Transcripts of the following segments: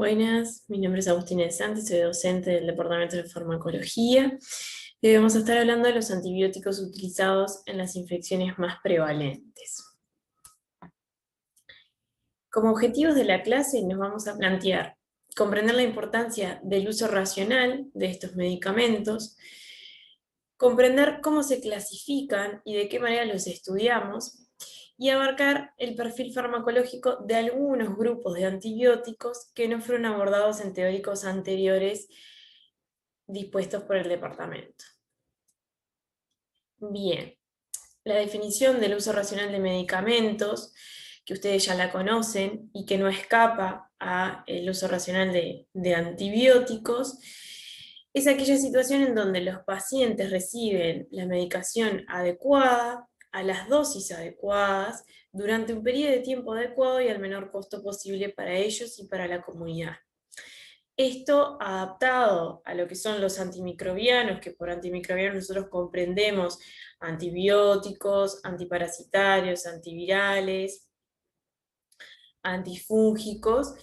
Buenas, mi nombre es Agustina de Santi, soy docente del Departamento de Farmacología y hoy vamos a estar hablando de los antibióticos utilizados en las infecciones más prevalentes. Como objetivos de la clase nos vamos a plantear comprender la importancia del uso racional de estos medicamentos, comprender cómo se clasifican y de qué manera los estudiamos, y abarcar el perfil farmacológico de algunos grupos de antibióticos que no fueron abordados en teóricos anteriores dispuestos por el departamento. Bien, la definición del uso racional de medicamentos, que ustedes ya la conocen y que no escapa al uso racional de antibióticos, es aquella situación en donde los pacientes reciben la medicación adecuada, a las dosis adecuadas, durante un periodo de tiempo adecuado y al menor costo posible para ellos y para la comunidad. Esto adaptado a lo que son los antimicrobianos, que por antimicrobianos nosotros comprendemos antibióticos, antiparasitarios, antivirales, antifúngicos.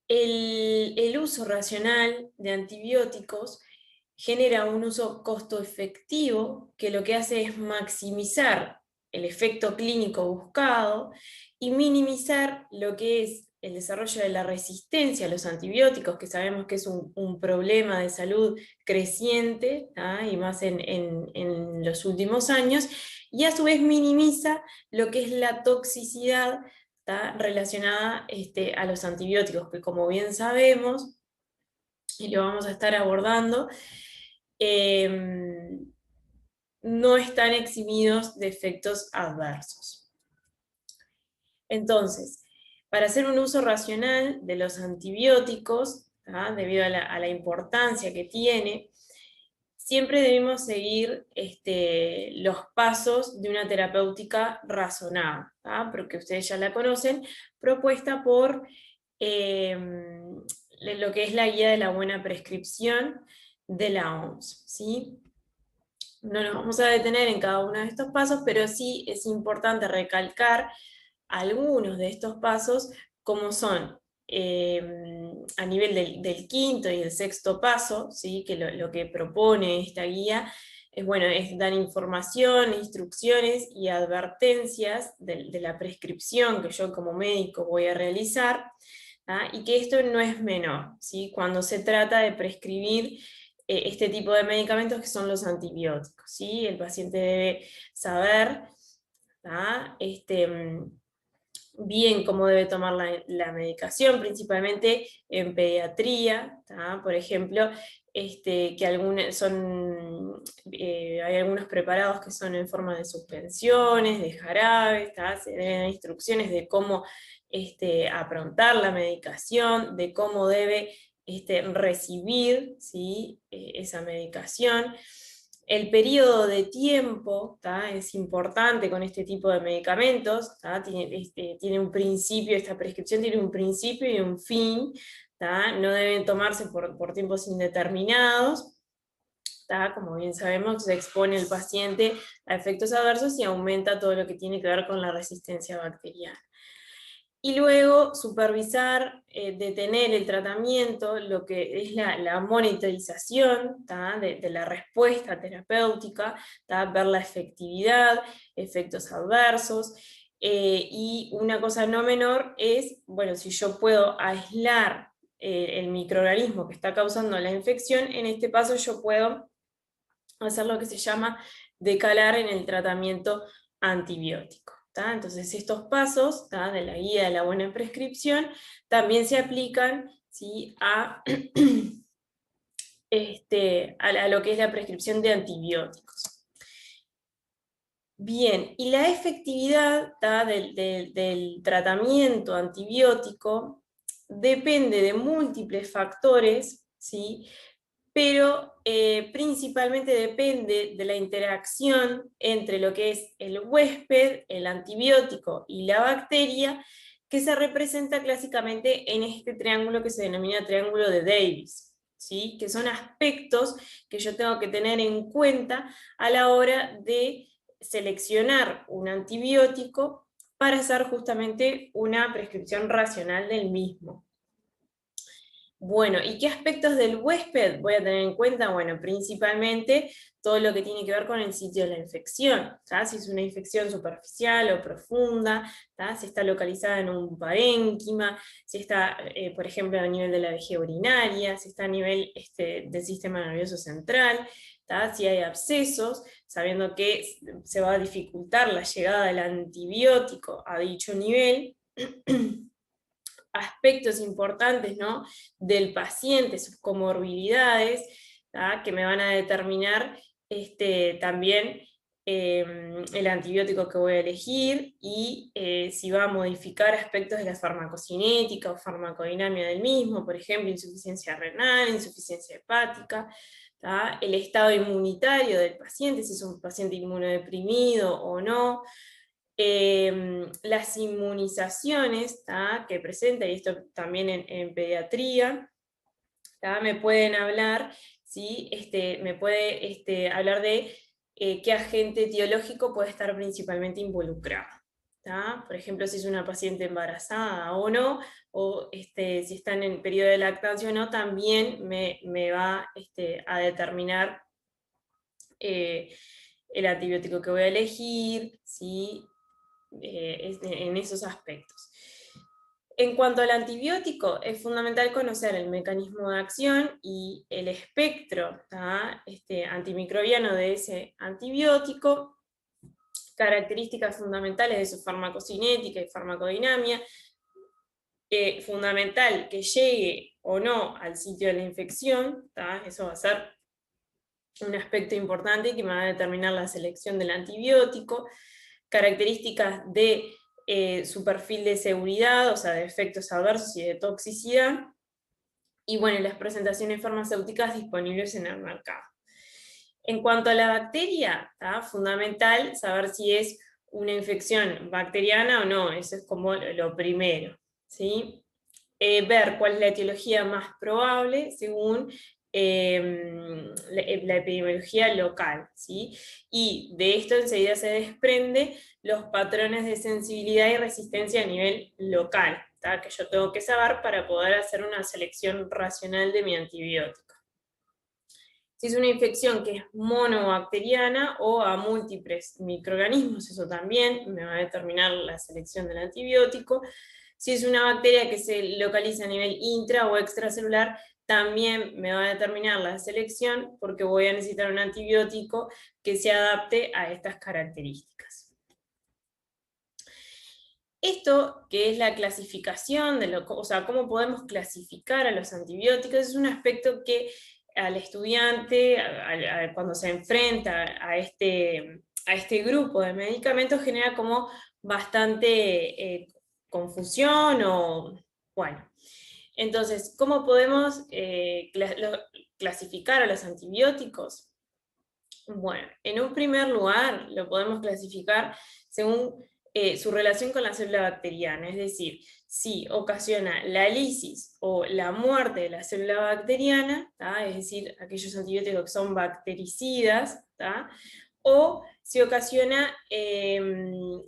El uso racional de antibióticos genera un uso costo efectivo que lo que hace es maximizar el efecto clínico buscado y minimizar lo que es el desarrollo de la resistencia a los antibióticos, que sabemos que es un problema de salud creciente, y más en los últimos años, y a su vez minimiza lo que es la toxicidad relacionada a los antibióticos, que como bien sabemos, y lo vamos a estar abordando, no están eximidos de efectos adversos. Entonces, para hacer un uso racional de los antibióticos, debido a la importancia que tiene, siempre debemos seguir los pasos de una terapéutica razonada, porque ustedes ya la conocen, propuesta por lo que es la guía de la buena prescripción de la OMS, ¿sí? No nos vamos a detener en cada uno de estos pasos, pero sí es importante recalcar algunos de estos pasos, como son a nivel del quinto y el sexto paso, ¿sí? Que lo que propone esta guía es, bueno, es dar información, instrucciones y advertencias de la prescripción que yo como médico voy a realizar, y que esto no es menor, ¿sí? Cuando se trata de prescribir este tipo de medicamentos que son los antibióticos, ¿sí? El paciente debe saber bien cómo debe tomar la medicación, principalmente en pediatría, por ejemplo, hay algunos preparados que son en forma de suspensiones, de jarabes, se deben dar instrucciones de cómo aprontar la medicación, de cómo debe recibir, ¿sí? Esa medicación. El periodo de tiempo es importante con este tipo de medicamentos, tiene un principio, esta prescripción tiene un principio y un fin, no deben tomarse por tiempos indeterminados. Como bien sabemos, se expone el paciente a efectos adversos y aumenta todo lo que tiene que ver con la resistencia bacteriana. Y luego supervisar, detener el tratamiento, lo que es la monitorización de la respuesta terapéutica, ver la efectividad, efectos adversos, y una cosa no menor es, bueno, si yo puedo aislar el microorganismo que está causando la infección, en este paso yo puedo hacer lo que se llama decalar en el tratamiento antibiótico. Entonces estos pasos de la guía de la buena prescripción también se aplican, ¿sí? A lo que es la prescripción de antibióticos. Bien, y la efectividad del tratamiento antibiótico depende de múltiples factores, ¿sí? Pero principalmente depende de la interacción entre lo que es el huésped, el antibiótico y la bacteria, que se representa clásicamente en este triángulo que se denomina triángulo de Davis, ¿sí? Que son aspectos que yo tengo que tener en cuenta a la hora de seleccionar un antibiótico para hacer justamente una prescripción racional del mismo. Bueno, ¿y qué aspectos del huésped voy a tener en cuenta? Bueno, principalmente todo lo que tiene que ver con el sitio de la infección, ¿tá? Si es una infección superficial o profunda, ¿tá? Si está localizada en un parénquima, si está, por ejemplo, a nivel de la vejiga urinaria, si está a nivel del sistema nervioso central, ¿tá? Si hay abscesos, sabiendo que se va a dificultar la llegada del antibiótico a dicho nivel. Aspectos importantes, ¿no?, del paciente, sus comorbilidades, ¿tá?, que me van a determinar también el antibiótico que voy a elegir y si va a modificar aspectos de la farmacocinética o farmacodinamia del mismo, por ejemplo, insuficiencia renal, insuficiencia hepática, ¿tá?, el estado inmunitario del paciente, si es un paciente inmunodeprimido o no, las inmunizaciones, ¿tá?, que presenta, y esto también en pediatría, ¿tá?, me pueden hablar, ¿sí?, me puede hablar de qué agente etiológico puede estar principalmente involucrado, ¿tá? Por ejemplo, si es una paciente embarazada o no, o si están en periodo de lactancia o no, también me va a determinar el antibiótico que voy a elegir, ¿sí?, en esos aspectos. En cuanto al antibiótico, es fundamental conocer el mecanismo de acción y el espectro, ¿tá?, antimicrobiano de ese antibiótico, características fundamentales de su farmacocinética y farmacodinamia, fundamental que llegue o no al sitio de la infección, ¿tá?, eso va a ser un aspecto importante que me va a determinar la selección del antibiótico, características de su perfil de seguridad, o sea, de efectos adversos y de toxicidad, y bueno, las presentaciones farmacéuticas disponibles en el mercado. En cuanto a la bacteria, ¿tá?, fundamental saber si es una infección bacteriana o no, eso es como lo primero, ¿sí? Ver cuál es la etiología más probable según la epidemiología local, ¿sí? Y de esto enseguida se desprende los patrones de sensibilidad y resistencia a nivel local, ¿tá?, que yo tengo que saber para poder hacer una selección racional de mi antibiótico. Si es una infección que es monobacteriana o a múltiples microorganismos, eso también me va a determinar la selección del antibiótico. Si es una bacteria que se localiza a nivel intra o extracelular, también me va a determinar la selección porque voy a necesitar un antibiótico que se adapte a estas características. Esto, que es la clasificación, o sea, cómo podemos clasificar a los antibióticos, es un aspecto que al estudiante, cuando se enfrenta a este grupo de medicamentos, genera como bastante confusión o, bueno. Entonces, ¿cómo podemos clasificar a los antibióticos? Bueno, en un primer lugar lo podemos clasificar según su relación con la célula bacteriana, es decir, si ocasiona la lisis o la muerte de la célula bacteriana, ¿tá?, es decir, aquellos antibióticos que son bactericidas, ¿tá?, o si ocasiona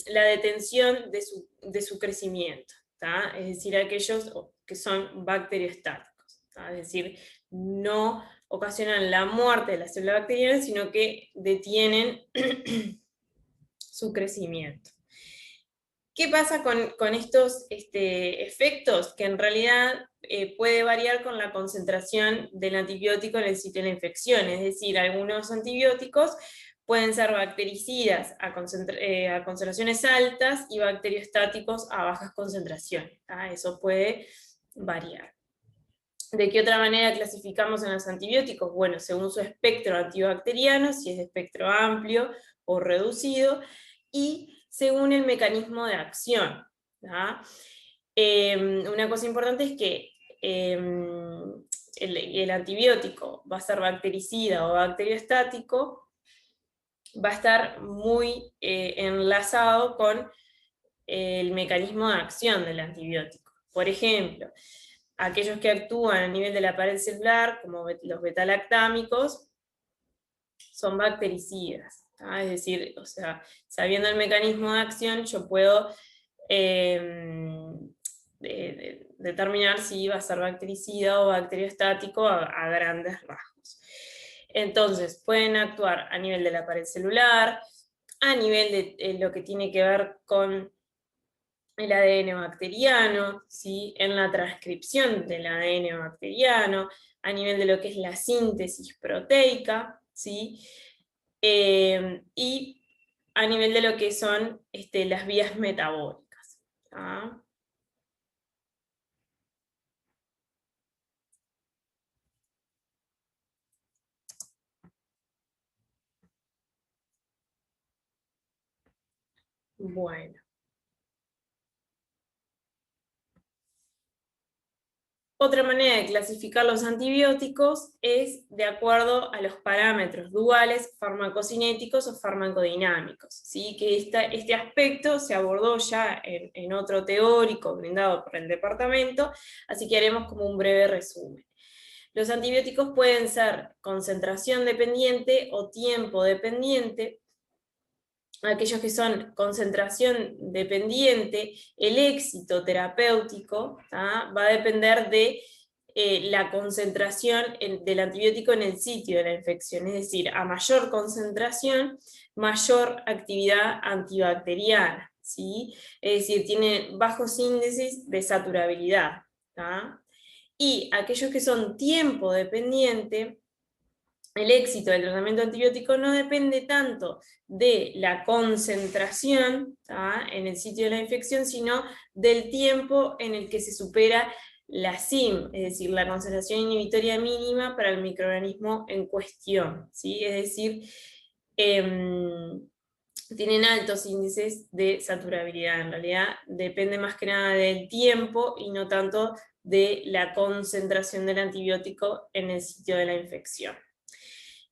la detención de su crecimiento, ¿tá?, es decir, aquellos que son bacteriostáticos, ¿tá?, es decir, no ocasionan la muerte de la célula bacteriana, sino que detienen su crecimiento. ¿Qué pasa con estos efectos? Que en realidad puede variar con la concentración del antibiótico en el sitio de la infección, es decir, algunos antibióticos pueden ser bactericidas a concentraciones altas y bacteriostáticos a bajas concentraciones, ¿tá? Eso puede variar. ¿De qué otra manera clasificamos en los antibióticos? Bueno, según su espectro antibacteriano, si es de espectro amplio o reducido, y según el mecanismo de acción, ¿tá? Una cosa importante es que el antibiótico va a ser bactericida o bacteriostático, va a estar muy enlazado con el mecanismo de acción del antibiótico. Por ejemplo, aquellos que actúan a nivel de la pared celular, como los betalactámicos, son bactericidas, ¿tá? Es decir, o sea, sabiendo el mecanismo de acción, yo puedo determinar si va a ser bactericida o bacteriostático a grandes rasgos. Entonces, pueden actuar a nivel de la pared celular, a nivel de lo que tiene que ver con el ADN bacteriano, ¿sí? En la transcripción del ADN bacteriano, a nivel de lo que es la síntesis proteica, ¿sí? Y a nivel de lo que son las vías metabólicas. ¿Ah? Bueno. Otra manera de clasificar los antibióticos es de acuerdo a los parámetros duales farmacocinéticos o farmacodinámicos, ¿sí? Que este aspecto se abordó ya en otro teórico brindado por el departamento, así que haremos como un breve resumen. Los antibióticos pueden ser concentración dependiente o tiempo dependiente. Aquellos que son concentración dependiente, el éxito terapéutico va a depender de la concentración del antibiótico en el sitio de la infección, es decir, a mayor concentración, mayor actividad antibacteriana, ¿sí? Es decir, tiene bajos índices de saturabilidad. Y aquellos que son tiempo dependiente, el éxito del tratamiento antibiótico no depende tanto de la concentración en el sitio de la infección, sino del tiempo en el que se supera la CIM, es decir, la concentración inhibitoria mínima para el microorganismo en cuestión, ¿sí? Es decir, tienen altos índices de saturabilidad. En realidad depende más que nada del tiempo y no tanto de la concentración del antibiótico en el sitio de la infección.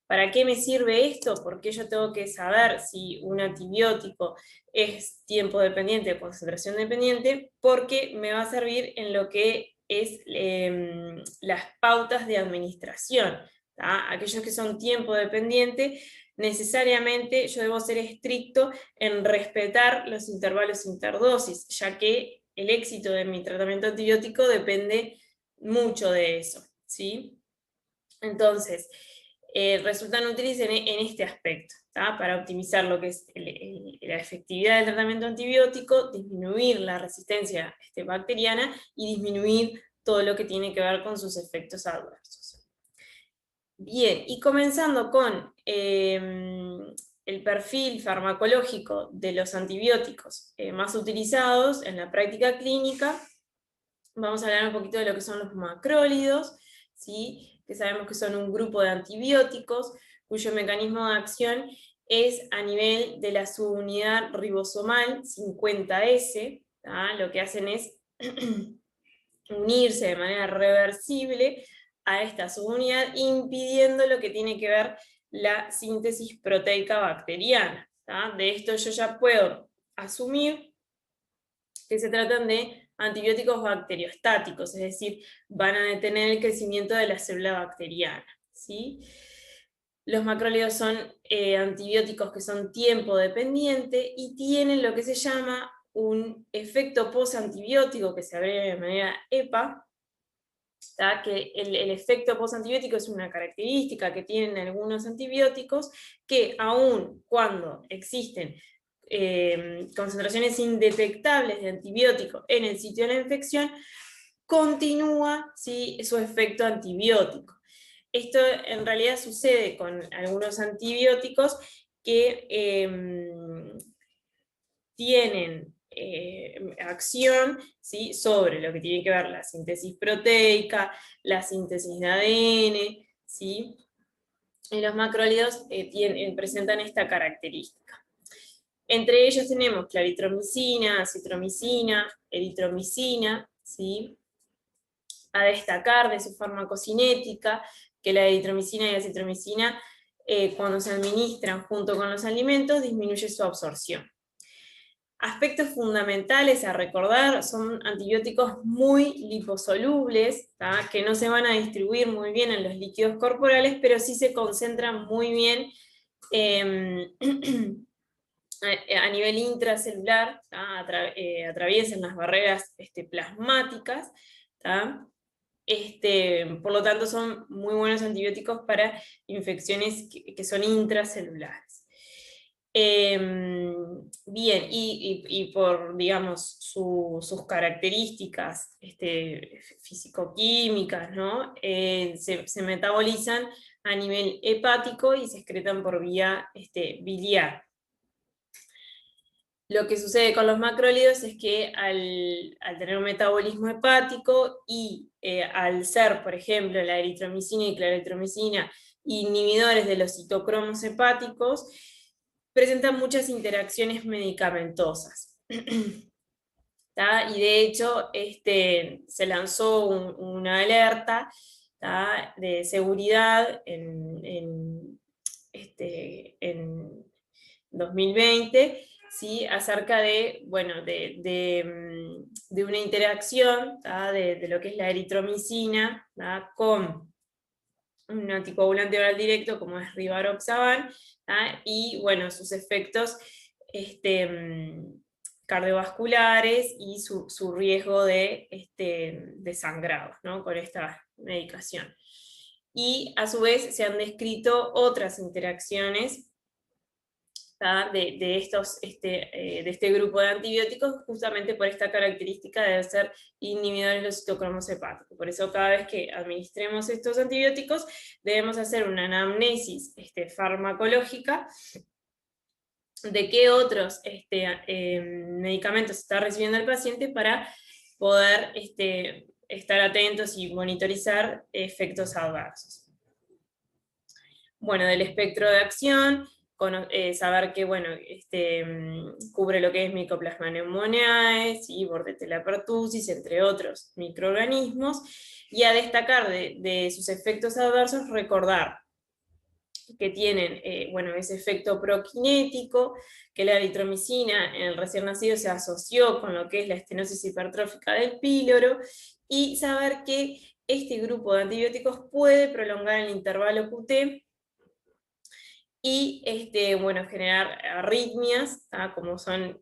¿Para qué me sirve esto? Porque yo tengo que saber si un antibiótico es tiempo dependiente o concentración dependiente, porque me va a servir en lo que es las pautas de administración. Aquellos que son tiempo dependiente, necesariamente yo debo ser estricto en respetar los intervalos interdosis, ya que el éxito de mi tratamiento antibiótico depende mucho de eso, ¿sí? Entonces, resultan útiles en este aspecto, para optimizar lo que es la efectividad del tratamiento antibiótico, disminuir la resistencia bacteriana y disminuir todo lo que tiene que ver con sus efectos adversos. Bien, y comenzando con el perfil farmacológico de los antibióticos más utilizados en la práctica clínica, vamos a hablar un poquito de lo que son los macrólidos, ¿sí? Que sabemos que son un grupo de antibióticos cuyo mecanismo de acción es a nivel de la subunidad ribosomal 50S, lo que hacen es unirse de manera reversible a esta subunidad, impidiendo lo que tiene que ver la síntesis proteica bacteriana. De esto yo ya puedo asumir que se tratan de antibióticos bacteriostáticos, es decir, van a detener el crecimiento de la célula bacteriana, ¿sí? Los macrólidos son antibióticos que son tiempo dependiente y tienen lo que se llama un efecto postantibiótico, que se abrevia de manera EPA, que el efecto postantibiótico es una característica que tienen algunos antibióticos que aun cuando existen concentraciones indetectables de antibiótico en el sitio de la infección, continúa, ¿sí?, su efecto antibiótico. Esto en realidad sucede con algunos antibióticos que tienen acción, ¿sí?, sobre lo que tiene que ver la síntesis proteica, la síntesis de ADN, ¿sí? Y los macrólidos presentan esta característica. Entre ellos tenemos claritromicina, acitromicina, eritromicina, ¿sí? A destacar de su farmacocinética, que la eritromicina y la acitromicina, cuando se administran junto con los alimentos, disminuye su absorción. Aspectos fundamentales a recordar: son antibióticos muy liposolubles, que no se van a distribuir muy bien en los líquidos corporales, pero sí se concentran muy bien a nivel intracelular, atraviesan las barreras plasmáticas, ¿tá? Por lo tanto, son muy buenos antibióticos para infecciones que son intracelulares. Bien, y por, digamos, sus características físico-químicas, ¿no? Se metabolizan a nivel hepático y se excretan por vía biliar. Lo que sucede con los macrólidos es que al tener un metabolismo hepático y al ser, por ejemplo, la eritromicina y claritromicina inhibidores de los citocromos hepáticos, presentan muchas interacciones medicamentosas. ¿tá? Y de hecho se lanzó una alerta, ¿tá? De seguridad en 2020, ¿sí? Acerca de, bueno, de una interacción, ¿tá? De lo que es la eritromicina, ¿tá? Con un anticoagulante oral directo como es rivaroxaban, ¿tá? Y bueno, sus efectos cardiovasculares y su riesgo de sangrados, ¿no? Con esta medicación. Y a su vez se han descrito otras interacciones de este grupo de antibióticos, justamente por esta característica de ser inhibidores de los citocromos hepáticos. Por eso cada vez que administremos estos antibióticos debemos hacer una anamnesis farmacológica de qué otros medicamentos está recibiendo el paciente para poder estar atentos y monitorizar efectos adversos. Bueno, del espectro de acción, saber que bueno, cubre lo que es Mycoplasma pneumoniae, y Bordetella pertussis, entre otros microorganismos, y a destacar de sus efectos adversos, recordar que tienen bueno, ese efecto prokinético, que la eritromicina en el recién nacido se asoció con lo que es la estenosis hipertrófica del píloro, y saber que este grupo de antibióticos puede prolongar el intervalo QT, y bueno, generar arritmias, ¿tá? Como son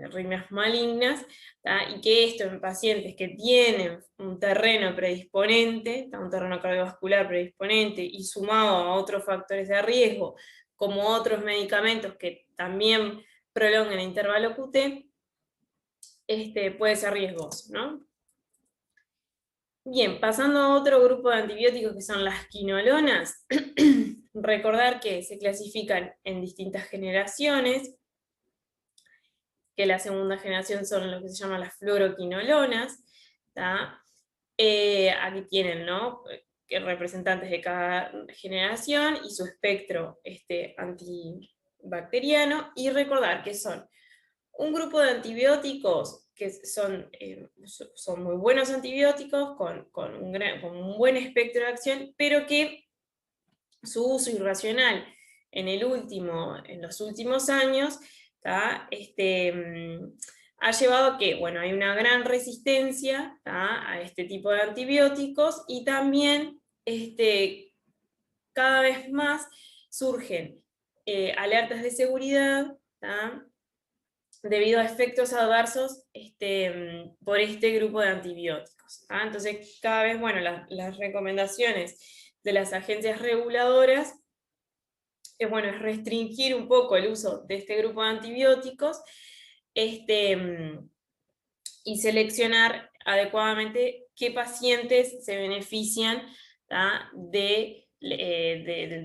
arritmias malignas, ¿tá? Y que esto en pacientes que tienen un terreno predisponente, ¿tá? Un terreno cardiovascular predisponente, y sumado a otros factores de riesgo, como otros medicamentos que también prolongan el intervalo QT, puede ser riesgoso, ¿no? Bien, pasando a otro grupo de antibióticos que son las quinolonas, recordar que se clasifican en distintas generaciones, que la segunda generación son lo que se llaman las fluoroquinolonas, aquí tienen, ¿no? Representantes de cada generación y su espectro antibacteriano, y recordar que son un grupo de antibióticos que son muy buenos antibióticos, con un buen espectro de acción, pero que su uso irracional en los últimos años ha llevado a que, bueno, hay una gran resistencia a este tipo de antibióticos, y también cada vez más surgen alertas de seguridad, debido a efectos adversos por este grupo de antibióticos. Entonces, cada vez, bueno, las recomendaciones de las agencias reguladoras es restringir un poco el uso de este grupo de antibióticos, y seleccionar adecuadamente qué pacientes se benefician del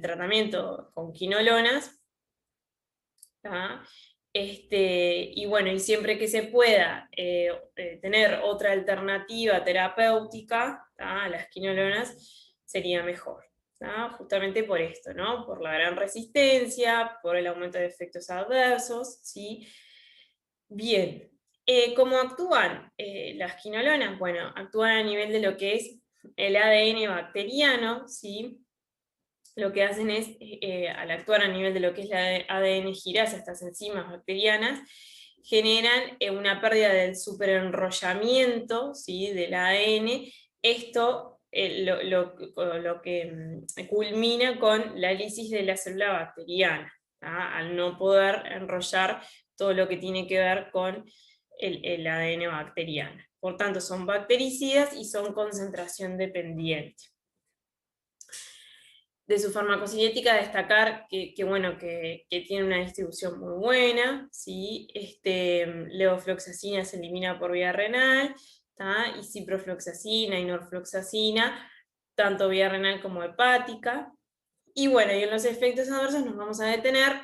tratamiento con quinolonas, y bueno, y siempre que se pueda tener otra alternativa terapéutica a las quinolonas, sería mejor. Justamente por esto, ¿no? Por la gran resistencia, por el aumento de efectos adversos, ¿sí? Bien, ¿cómo actúan las quinolonas? Bueno, actúan a nivel de lo que es el ADN bacteriano, ¿sí? Lo que hacen es, al actuar a nivel de lo que es la ADN girasa, estas enzimas bacterianas, generan una pérdida del superenrollamiento, ¿sí? Del ADN. Esto lo que culmina con la lisis de la célula bacteriana, al no poder enrollar todo lo que tiene que ver con el ADN bacteriano. por tanto son bactericidas y son concentración dependiente. De su farmacocinética destacar que tiene una distribución muy buena, ¿sí? Levofloxacina se elimina por vía renal, ¿tá? Y ciprofloxacina y norfloxacina, tanto vía renal como hepática. Y bueno, y en los efectos adversos nos vamos a detener,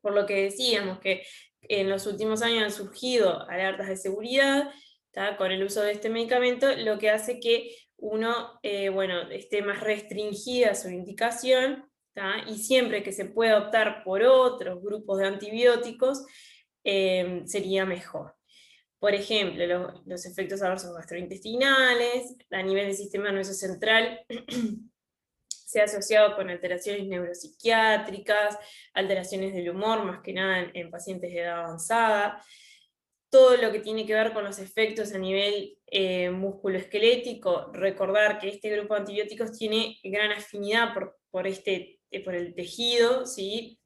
por lo que decíamos, que en los últimos años han surgido alertas de seguridad, ¿tá? Con el uso de este medicamento, lo que hace que uno esté más restringida su indicación, ¿tá? Y siempre que se pueda optar por otros grupos de antibióticos, sería mejor. Por ejemplo, los efectos adversos gastrointestinales, a nivel del sistema nervioso central, se ha asociado con alteraciones neuropsiquiátricas, alteraciones del humor, más que nada en pacientes de edad avanzada. Todo lo que tiene que ver con los efectos a nivel musculoesquelético, recordar que este grupo de antibióticos tiene gran afinidad por el tejido, ¿sí?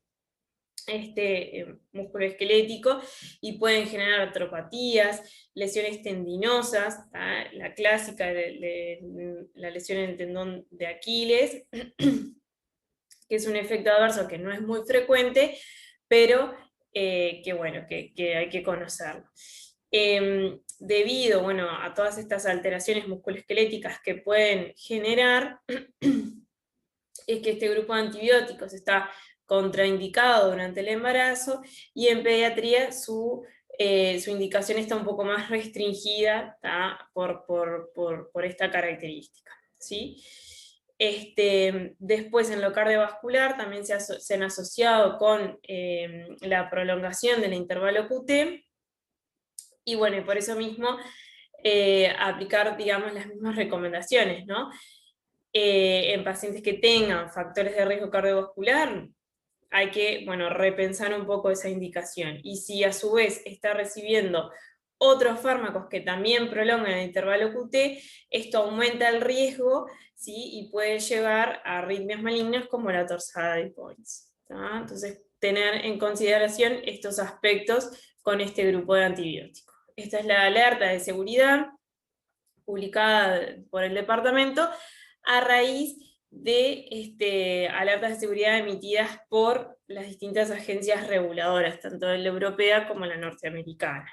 Musculoesquelético, y pueden generar artropatías, lesiones tendinosas, ¿tá? La clásica de la lesión en el tendón de Aquiles, que es un efecto adverso que no es muy frecuente, pero que hay que conocerlo. Debido a todas estas alteraciones musculoesqueléticas que pueden generar, es que este grupo de antibióticos está contraindicado durante el embarazo, y en pediatría su indicación está un poco más restringida, por esta característica, ¿sí? Después en lo cardiovascular también se han asociado con la prolongación del intervalo QT, y bueno, y por eso mismo aplicar, digamos, las mismas recomendaciones, ¿no? En pacientes que tengan factores de riesgo cardiovascular, hay que, repensar un poco esa indicación. Y si a su vez está recibiendo otros fármacos que también prolongan el intervalo QT, esto aumenta el riesgo, ¿sí? Y puede llevar a arritmias malignas como la torsada de Points, ¿tá? Entonces, tener en consideración estos aspectos con este grupo de antibióticos. Esta es la alerta de seguridad publicada por el departamento a raíz de alertas de seguridad emitidas por las distintas agencias reguladoras, tanto la europea como la norteamericana.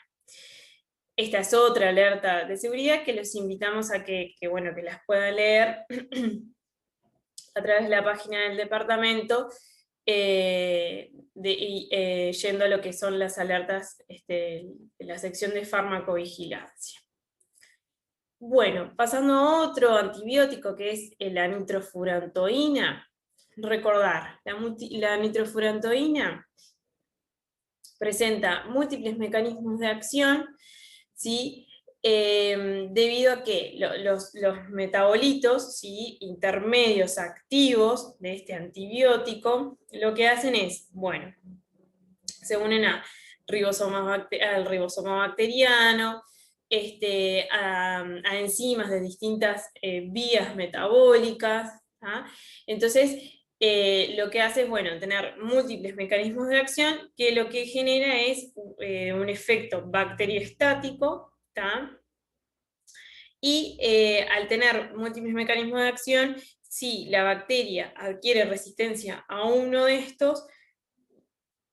Esta es otra alerta de seguridad que los invitamos a que las puedan leer a través de la página del departamento, yendo a lo que son las alertas de la sección de farmacovigilancia. Bueno, pasando a otro antibiótico que es la nitrofurantoína. Recordar, la nitrofurantoína presenta múltiples mecanismos de acción, ¿sí? Debido a que los metabolitos, ¿sí?, intermedios activos de este antibiótico, lo que hacen es, se unen al ribosoma bacteriano, a enzimas de distintas vías metabólicas, ¿tá? Entonces, lo que hace es tener múltiples mecanismos de acción, que lo que genera es un efecto bacteriostático, ¿tá? Y al tener múltiples mecanismos de acción, si la bacteria adquiere resistencia a uno de estos,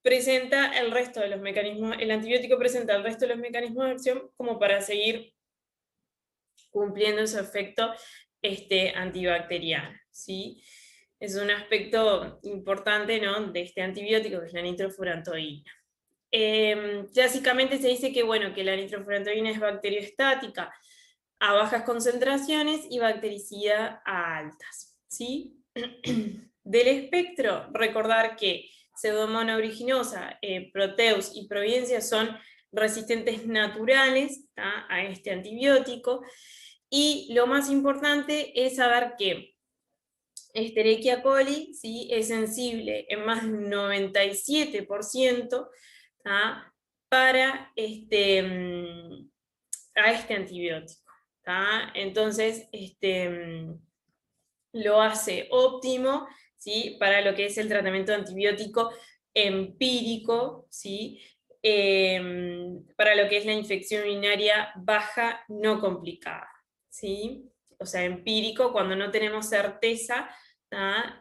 presenta el resto de los mecanismos, el antibiótico presenta el resto de los mecanismos de acción como para seguir cumpliendo su efecto antibacteriano, ¿sí? Es un aspecto importante, ¿no?, de este antibiótico, que es la nitrofurantoína. Clásicamente se dice que la nitrofurantoína es bacteriostática a bajas concentraciones y bactericida a altas, ¿sí? Del espectro, recordar que Pseudomonas aeruginosa, Proteus y Providencia son resistentes naturales, ¿tá?, a este antibiótico. Y lo más importante es saber que Escherichia coli, ¿sí?, es sensible en más de un 97%, ¿tá?, para a este antibiótico, ¿tá? Entonces, lo hace óptimo, ¿sí?, para lo que es el tratamiento antibiótico empírico, ¿sí?, para lo que es la infección urinaria baja no complicada, ¿sí? O sea, empírico, cuando no tenemos certeza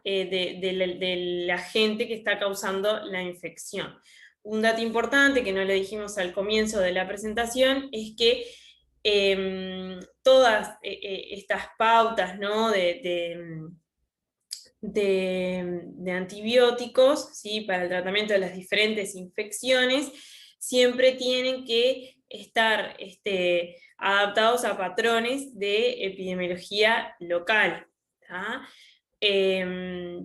del agente que está causando la infección. Un dato importante que no lo dijimos al comienzo de la presentación es que todas estas pautas, ¿no? de antibióticos, ¿sí? Para el tratamiento de las diferentes infecciones, siempre tienen que estar adaptados a patrones de epidemiología local.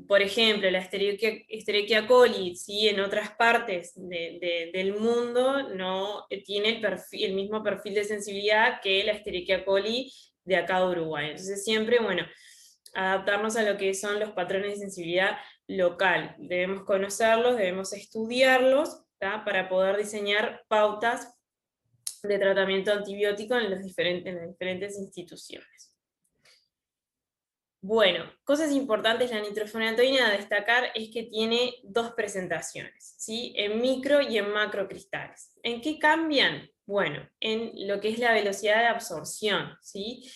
Por ejemplo, la Escherichia coli, ¿sí? En otras partes del mundo no tiene el mismo perfil de sensibilidad que la Escherichia coli de acá de Uruguay. Entonces siempre, bueno, adaptarnos a lo que son los patrones de sensibilidad local. Debemos conocerlos, debemos estudiarlos, para poder diseñar pautas de tratamiento antibiótico en las diferentes instituciones. Bueno, cosas importantes, la nitrofurantoína a destacar es que tiene dos presentaciones, ¿sí? En micro y en macrocristales. ¿En qué cambian? Bueno, en lo que es la velocidad de absorción, ¿sí?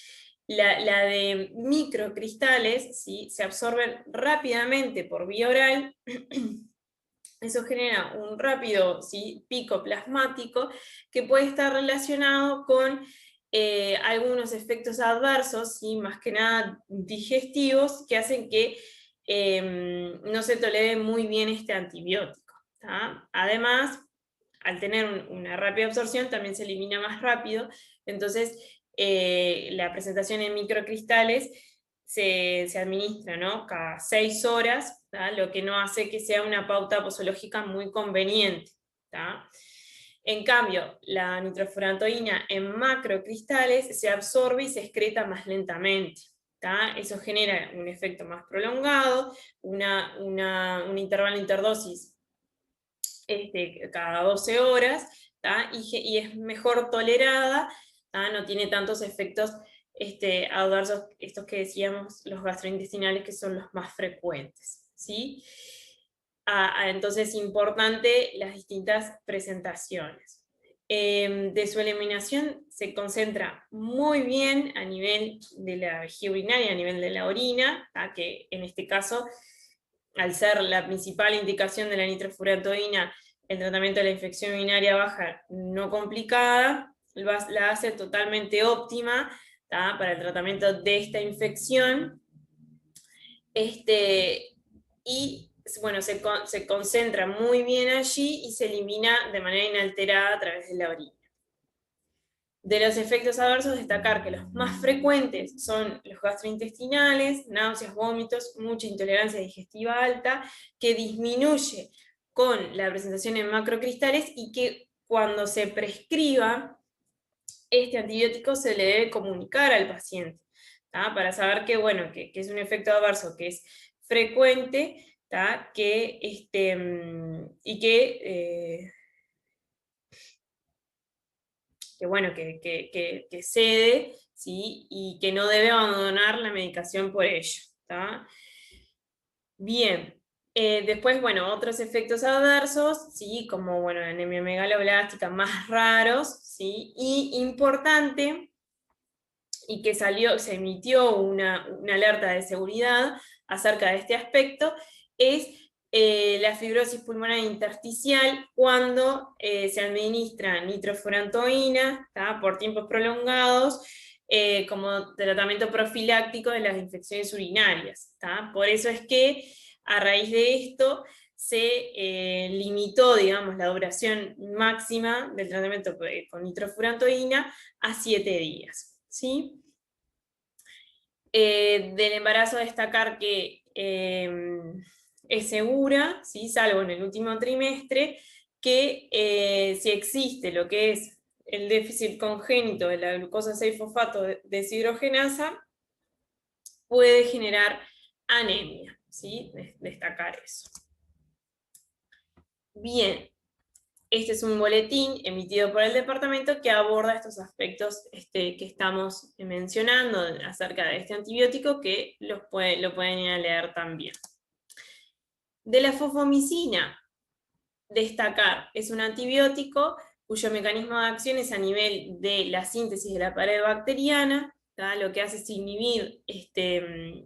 La de microcristales, ¿sí? Se absorben rápidamente por vía oral. Eso genera un rápido, ¿sí? Pico plasmático que puede estar relacionado con algunos efectos adversos, ¿sí? Más que nada digestivos, que hacen que no se tolere muy bien este antibiótico. Además, al tener una rápida absorción, también se elimina más rápido, entonces la presentación en microcristales se administra, ¿no? Cada 6 horas, lo que no hace que sea una pauta posológica muy conveniente. En cambio, la nitrofurantoína en macrocristales se absorbe y se excreta más lentamente. Eso genera un efecto más prolongado, un intervalo de interdosis cada 12 horas, y es mejor tolerada, no tiene tantos efectos adversos, estos que decíamos, los gastrointestinales, que son los más frecuentes, ¿sí? Entonces, importante las distintas presentaciones. De su eliminación se concentra muy bien a nivel de la vejiga urinaria, a nivel de la orina, que en este caso, al ser la principal indicación de la nitrofurantoína, el tratamiento de la infección urinaria baja no complicada, la hace totalmente óptima para el tratamiento de esta infección. Y bueno, se concentra muy bien allí y se elimina de manera inalterada a través de la orina. De los efectos adversos, destacar que los más frecuentes son los gastrointestinales, náuseas, vómitos, mucha intolerancia digestiva alta, que disminuye con la presentación en macrocristales, y que cuando se prescriba este antibiótico se le debe comunicar al paciente, para saber que, bueno, que es un efecto adverso que es frecuente, y bueno, que cede, ¿sí? Y que no debe abandonar la medicación por ello. Bien, después, bueno, otros efectos adversos, ¿sí? Como, bueno, anemia megaloblástica, más raros, ¿sí? Y importante, y que se emitió una alerta de seguridad acerca de este aspecto, es la fibrosis pulmonar intersticial cuando se administra nitrofurantoína por tiempos prolongados como tratamiento profiláctico de las infecciones urinarias. Por eso es que a raíz de esto se limitó, digamos, la duración máxima del tratamiento con nitrofurantoína a 7 días. ¿Sí? Del embarazo, destacar que es segura, ¿sí? Salvo en el último trimestre, que si existe lo que es el déficit congénito de la glucosa 6-fosfato deshidrogenasa, puede generar anemia, ¿sí? Destacar eso. Bien, este es un boletín emitido por el departamento que aborda estos aspectos que estamos mencionando acerca de este antibiótico, que lo pueden ir a leer también. De la fosfomicina, destacar, es un antibiótico cuyo mecanismo de acción es a nivel de la síntesis de la pared bacteriana, ¿tá? Lo que hace es inhibir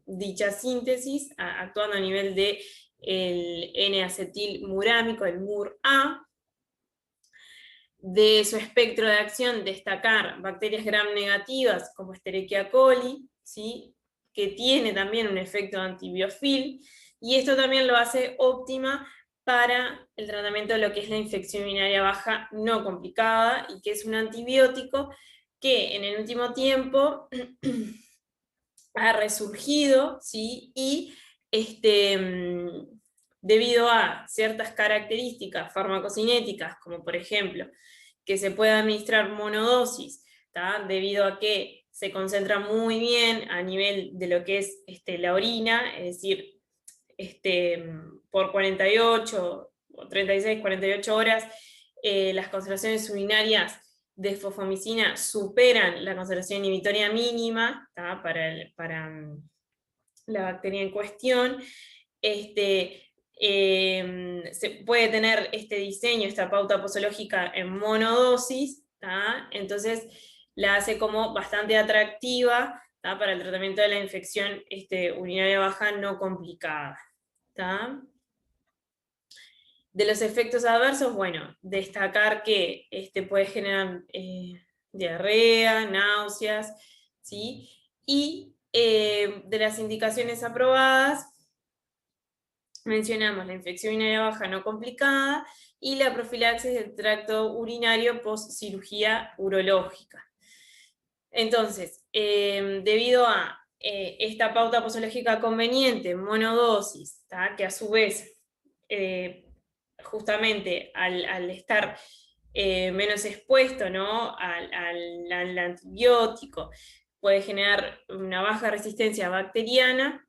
dicha síntesis, actuando a nivel de el N-acetilmurámico, el MUR-A. De su espectro de acción, destacar bacterias gram negativas como Escherichia coli, ¿sí? Que tiene también un efecto antibiofil, y esto también lo hace óptima para el tratamiento de lo que es la infección urinaria baja no complicada, y que es un antibiótico que en el último tiempo ha resurgido, ¿sí? Y debido a ciertas características farmacocinéticas, como por ejemplo, que se puede administrar monodosis, ¿tá? Debido a que se concentra muy bien a nivel de lo que es la orina, es decir, por 48 o 36, 48 horas, las concentraciones urinarias de fosfomicina superan la concentración inhibitoria mínima, ¿tá? Para la bacteria en cuestión. Se puede tener este diseño, esta pauta posológica en monodosis, ¿tá? Entonces la hace como bastante atractiva, ¿tá? Para el tratamiento de la infección urinaria baja no complicada, ¿tá? De los efectos adversos, bueno, destacar que puede generar diarrea, náuseas, ¿sí? Y de las indicaciones aprobadas, mencionamos la infección urinaria baja no complicada y la profilaxis del tracto urinario post cirugía urológica. Entonces, debido a esta pauta posológica conveniente, monodosis, ¿tá? Que a su vez, justamente al estar menos expuesto, ¿no? al antibiótico, puede generar una baja resistencia bacteriana,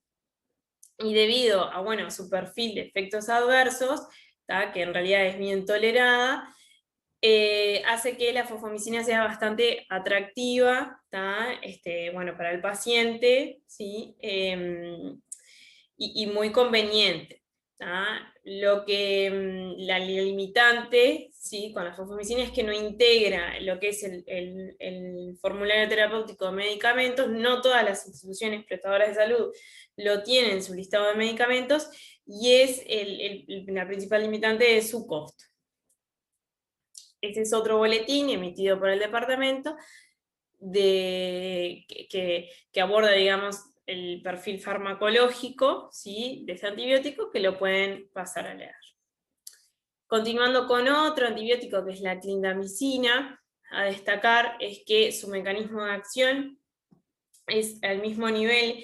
y debido a bueno, su perfil de efectos adversos, ¿tá? Que en realidad es bien tolerada, hace que la fosfomicina sea bastante atractiva, ¿tá? Bueno, para el paciente, ¿sí? Y muy conveniente, ¿tá? Lo que la limitante, ¿sí? Con la fosfomicina es que no integra lo que es el formulario terapéutico de medicamentos. No todas las instituciones prestadoras de salud lo tienen en su listado de medicamentos, y es la principal limitante de su costo. Este es otro boletín emitido por el departamento que aborda, digamos, el perfil farmacológico, ¿sí? De este antibiótico, que lo pueden pasar a leer. Continuando con otro antibiótico, que es la clindamicina, a destacar es que su mecanismo de acción es al mismo nivel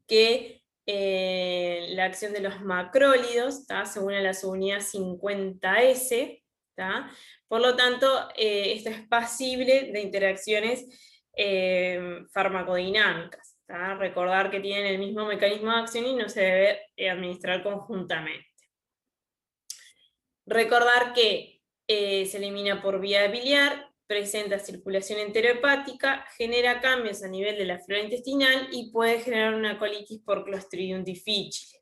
que la acción de los macrólidos, ¿tá? Según la subunidad 50S, ¿tá? Por lo tanto, esto es pasible de interacciones farmacodinámicas, ¿tá? Recordar que tienen el mismo mecanismo de acción y no se debe administrar conjuntamente. Recordar que se elimina por vía biliar, presenta circulación enterohepática, genera cambios a nivel de la flora intestinal y puede generar una colitis por Clostridium difficile.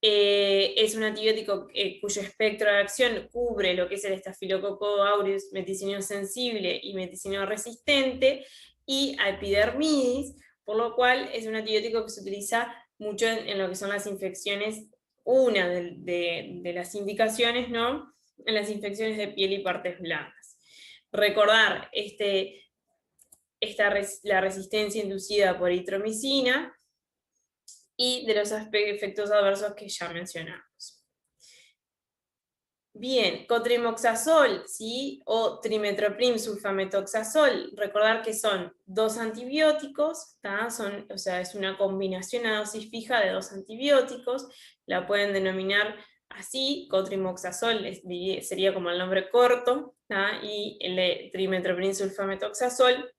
Es un antibiótico cuyo espectro de acción cubre lo que es el Staphylococcus aureus meticinio sensible y meticinio resistente, y a epidermidis, por lo cual es un antibiótico que se utiliza mucho en lo que son las infecciones, una de las indicaciones, ¿no? En las infecciones de piel y partes blandas. Recordar la resistencia inducida por eritromicina, y de los efectos adversos que ya mencionamos. Bien, cotrimoxazol, ¿sí? O trimetoprim sulfametoxazol. Recordar que son dos antibióticos, ¿tá? O sea, es una combinación a dosis fija de dos antibióticos. La pueden denominar así, cotrimoxazol sería como el nombre corto, ¿tá? Y el trimetoprim sulfametoxazol,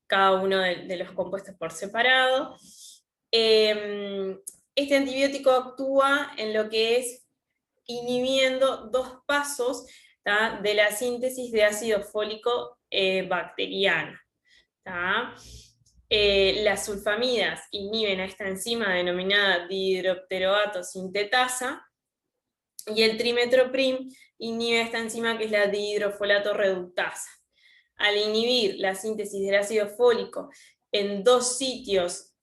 cada uno de los compuestos por separado. Este antibiótico actúa en lo que es inhibiendo dos pasos, ¿tá? De la síntesis de ácido fólico bacteriano, ¿tá? Las sulfamidas inhiben a esta enzima denominada dihidropteroato sintetasa, Y el trimetoprim inhibe esta enzima que es la dihidrofolato reductasa. Al inhibir la síntesis del ácido fólico en dos sitios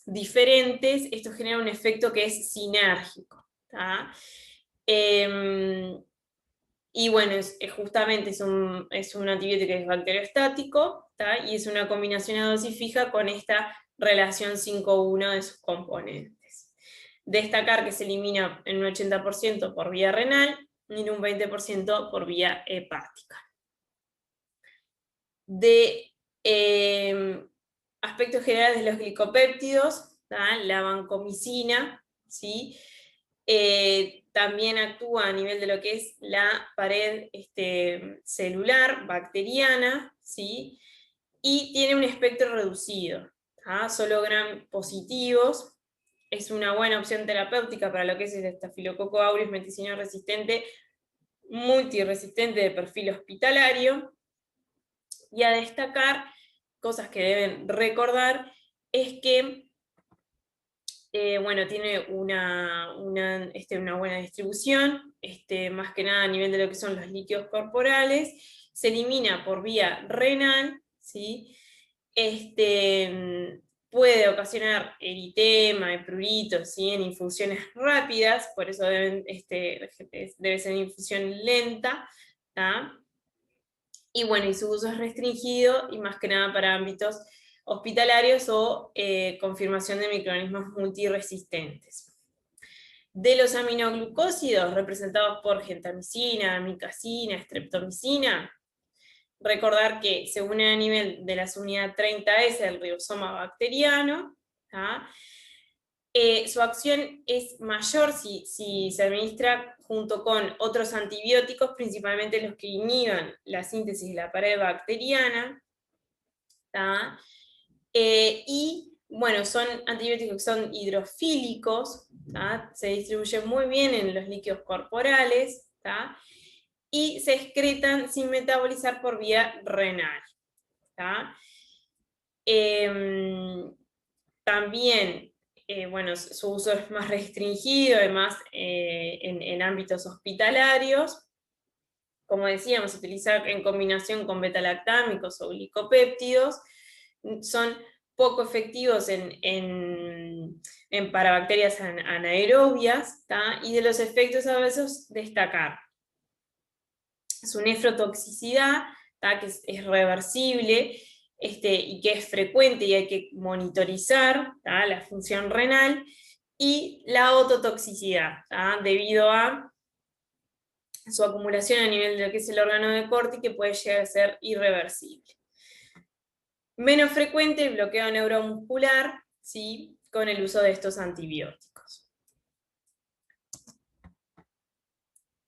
diferentes, esto genera un efecto que es sinérgico. Y bueno, justamente es un antibiótico que es bacteriostático, y es una combinación a dosis fija con esta relación 5:1 de sus componentes. Destacar que se elimina en un 80% por vía renal y en un 20% por vía hepática. De aspectos generales de los glicopéptidos, la vancomicina, ¿sí? También actúa a nivel de lo que es la pared celular bacteriana, ¿sí? Y tiene un espectro reducido, solo gram positivos. Es una buena opción terapéutica para lo que es el Staphylococcus aureus meticilino resistente, multiresistente de perfil hospitalario. Y a destacar, cosas que deben recordar, es que bueno, tiene una buena distribución, más que nada a nivel de lo que son los líquidos corporales, se elimina por vía renal, ¿sí? Puede ocasionar eritema y pruritos, ¿sí? En infusiones rápidas, por eso debe ser infusión lenta, ¿tá? Y bueno, y su uso es restringido y más que nada para ámbitos hospitalarios o confirmación de microorganismos multiresistentes. De los aminoglucósidos representados por gentamicina, amicacina, streptomicina, recordar que se une a nivel de la subunidad 30S del ribosoma bacteriano, su acción es mayor si se administra junto con otros antibióticos, principalmente los que inhiban la síntesis de la pared bacteriana, y bueno, son antibióticos que son hidrofílicos, se distribuyen muy bien en los líquidos corporales, y se excretan sin metabolizar por vía renal. También, bueno, su uso es más restringido, además en ámbitos hospitalarios. Como decíamos, se utiliza en combinación con betalactámicos o glicopéptidos. Son poco efectivos para bacterias anaerobias, y de los efectos adversos destacar su nefrotoxicidad, que es reversible, y que es frecuente y hay que monitorizar la función renal, y la ototoxicidad, debido a su acumulación a nivel de lo que es el órgano de Corti, que puede llegar a ser irreversible. Menos frecuente el bloqueo neuromuscular, ¿sí? Con el uso de estos antibióticos.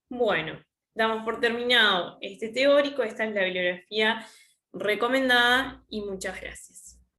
Bueno, damos por terminado este teórico, esta es la bibliografía recomendada y muchas gracias.